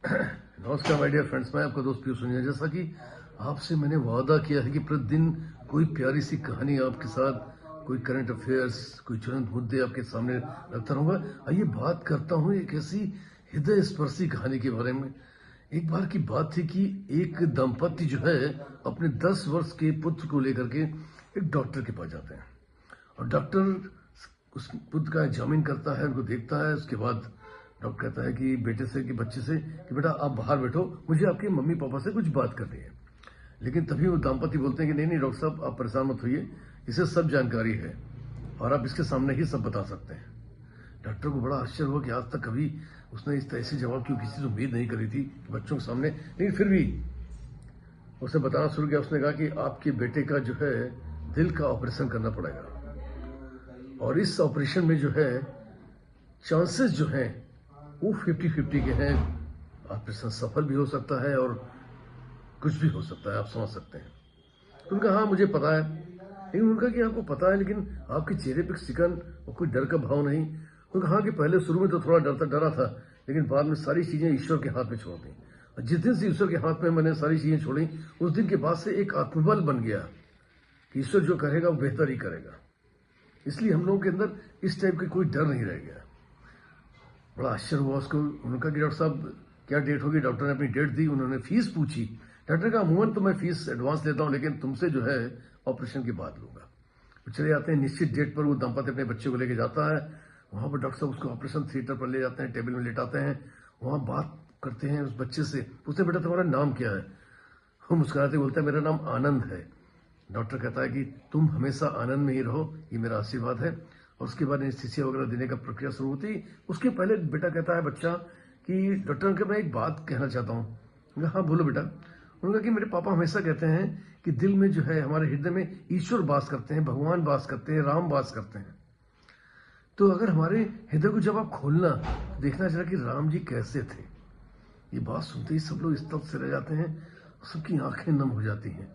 नमस्कार my dear friends, मैं आपका दोस्त पीयूष रंजन। जैसा कि आपसे मैंने वादा किया है कि प्रतिदिन कोई प्यारी सी कहानी आपके साथ, कोई करंट अफेयर्स, कोई ज्वलंत मुद्दे आपके सामने रखता रहूंगा। आइए बात करता हूं एक ऐसी हृदय स्पर्शी कहानी के बारे में। एक बार की बात थी कि एक दंपति जो है अपने 10 वर्ष के पुत्र को लेकर के एक डॉक्टर के पास जाते हैं और डॉक्टर उस पुत्र का एग्जामिन करता है, उनको देखता है। उसके बाद डॉक्टर कहता है कि बेटे से, कि बच्चे से, कि बेटा आप बाहर बैठो, मुझे आपके मम्मी पापा से कुछ बात करनी है। लेकिन तभी वो दाम्पत्य बोलते हैं कि नहीं नहीं डॉक्टर साहब, आप परेशान मत होइए, इसे सब जानकारी है और आप इसके सामने ही सब बता सकते हैं। डॉक्टर को बड़ा आश्चर्य हुआ कि आज तक कभी उसने इस तरह से जवाब क्यों, किसी से उम्मीद नहीं करी थी बच्चों के सामने। लेकिन फिर भी उसने बताना शुरू किया। उसने कहा कि आपके बेटे का जो है दिल का ऑपरेशन करना पड़ेगा और इस ऑपरेशन में जो है चांसेस जो हैं वो 50-50 के हैं। ऑपरेशन सफल भी हो सकता है और कुछ भी हो सकता है, आप समझ सकते हैं। तो उनका हाँ मुझे पता है। लेकिन उनका कि आपको पता है लेकिन आपके चेहरे पर सिकन और कोई डर का भाव नहीं। उनका हाँ कि पहले शुरू में तो थोड़ा डरा था, लेकिन बाद में सारी चीजें ईश्वर के हाथ में छोड़ दी। और जिस दिन से ईश्वर के हाथ में मैंने सारी चीजें छोड़ी, उस दिन के बाद से एक आत्मबल बन गया कि ईश्वर जो करेगा वो बेहतर ही करेगा। इसलिए हम लोगों के अंदर इस टाइप का कोई डर नहीं रह गया। बड़ा आश्चर्य हुआ उसको। उनका कि डॉक्टर साहब क्या डेट होगी। डॉक्टर ने अपनी डेट दी, उन्होंने फीस पूछी। डॉक्टर का अमूमन तो मैं फीस एडवांस लेता हूं, लेकिन तुमसे जो है ऑपरेशन के बाद लूंगा। वो चले जाते हैं। निश्चित डेट पर वो दंपति अपने बच्चे को लेके जाता है। वहां पर डॉक्टर साहब उसको ऑपरेशन थिएटर पर ले जाते हैं, टेबल में लेटाते हैं। वहां बात करते हैं उस बच्चे से, पूछते बेटा तुम्हारा नाम क्या है। वो मुस्कुराते बोलता है मेरा नाम आनंद है। डॉक्टर कहता है कि तुम हमेशा आनंद में ही रहो, ये मेरा आशीर्वाद है। और उसके बाद एनेस्थीसिया वगैरह देने का प्रक्रिया शुरू होती। उसके पहले बेटा कहता है बच्चा कि डॉक्टर अंकल मैं एक बात कहना चाहता हूँ। हाँ बोलो बेटा। उन्होंने कहा कि मेरे पापा हमेशा कहते हैं कि दिल में जो है, हमारे हृदय में ईश्वर वास करते हैं, भगवान वास करते हैं, राम वास करते हैं। तो अगर हमारे हृदय को जब आप खोलना, तो देखना चाहिए कि राम जी कैसे थे। ये बात सुनते ही सब लोग स्तब्ध से रह जाते हैं, सबकी आंखें नम हो जाती हैं।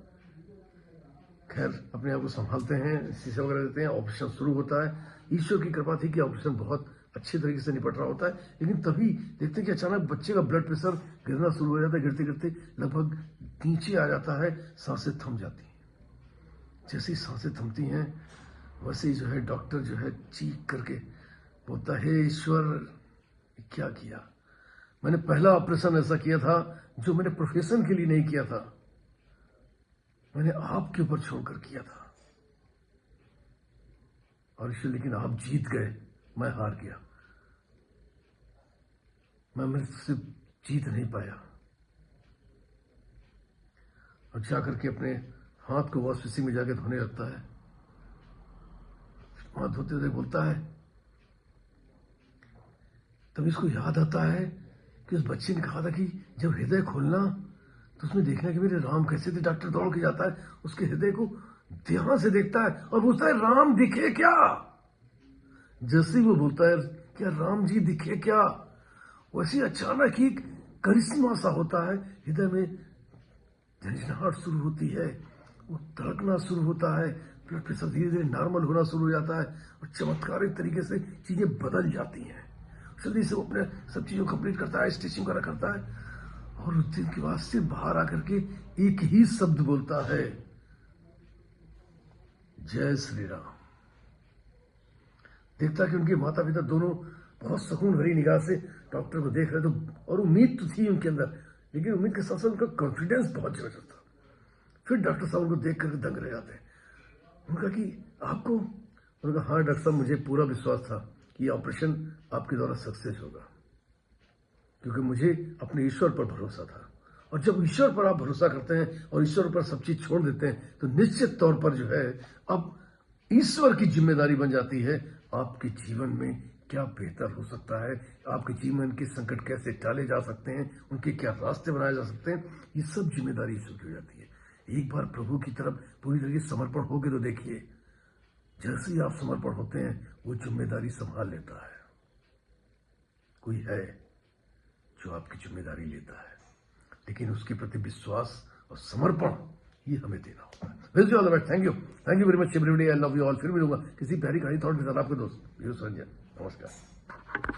खैर अपने आप को संभालते हैं, शीशा वगैरह देते हैं, ऑपरेशन शुरू होता है। ईश्वर की कृपा थी कि ऑपरेशन बहुत अच्छे तरीके से निपट रहा होता है। लेकिन तभी देखते हैं कि अचानक बच्चे का ब्लड प्रेशर गिरना शुरू हो जाता है। गिरते गिरते लगभग नीचे आ जाता है, सांसें थम जाती हैं। जैसी सांसें थमती हैं वैसे ही जो है डॉक्टर जो है चीख करके बोलता है, हे ईश्वर क्या किया। मैंने पहला ऑपरेशन ऐसा किया था जो मैंने प्रोफेशन के लिए नहीं किया था, मैंने आपके ऊपर छोड़कर किया था। और ईश्वर लेकिन आप जीत गए, मैं हार गया। मैं मृत्यु से जीत नहीं पाया। और जाकर के अपने हाथ को वॉश बेसिन में जाके धोने लगता है। हाथ धोते हुए बोलता है, तब इसको याद आता है कि उस बच्चे ने कहा था कि जब हृदय खोलना तो उसमें देखना कि मेरे राम कैसे थे। डॉक्टर दौड़ के जाता है, उसके हृदय को ध्यान से देखता है और पूछता है राम दिखे क्या। जैसे ही वो बोलता है क्या राम जी दिखे क्या, वैसे अचानक ही करिश्मा सा होता है। हृदय में झंझनाहट शुरू होती है, वो धड़कना शुरू होता है, ब्लड प्रेशर धीरे धीरे नॉर्मल होना शुरू हो जाता है और चमत्कारिक तरीके से चीजें बदल जाती हैं। जल्दी से वो अपने सब चीजों कंप्लीट करता है, स्टिचिंग वगैरह करता है और उस दिन के बाद से बाहर आकर के एक ही शब्द बोलता है, जय श्री राम। देखता कि उनके माता पिता दोनों बहुत सुकून भरी निगाह से डॉक्टर को देख रहे थे। और उम्मीद तो थी उनके अंदर, लेकिन उम्मीद के साथ साथ उनका कॉन्फिडेंस बहुत जबरदस्त था। फिर डॉक्टर साहब उनको देख करके दंग रह जाते हैं। उनका कि आपको, उनका हाँ डॉक्टर साहब मुझे पूरा विश्वास था कि ये ऑपरेशन आपके द्वारा सक्सेस होगा, क्योंकि मुझे अपने ईश्वर पर भरोसा था। और जब ईश्वर पर आप भरोसा करते हैं और ईश्वर पर सब चीज छोड़ देते हैं तो निश्चित तौर पर जो है अब ईश्वर की जिम्मेदारी बन जाती है आपके जीवन में क्या बेहतर हो सकता है, आपके जीवन के संकट कैसे टाले जा सकते हैं, उनके क्या रास्ते बनाए जा सकते हैं, ये सब जिम्मेदारी ईश्वर की हो जाती है। एक बार प्रभु की तरफ पूरी तरीके से समर्पण हो गए तो देखिए, जैसे ही आप समर्पण होते हैं वो जिम्मेदारी संभाल लेता है। कोई है जो आपकी जिम्मेदारी लेता है, लेकिन उसके प्रति विश्वास और समर्पण ये हमें देना होता है। Wish you all the best. Thank you very much everybody. I love you all. फिर मिलूंगा किसी प्यारी कहानी थॉट के साथ, आपके दोस्त पीयूष रंजन। नमस्कार।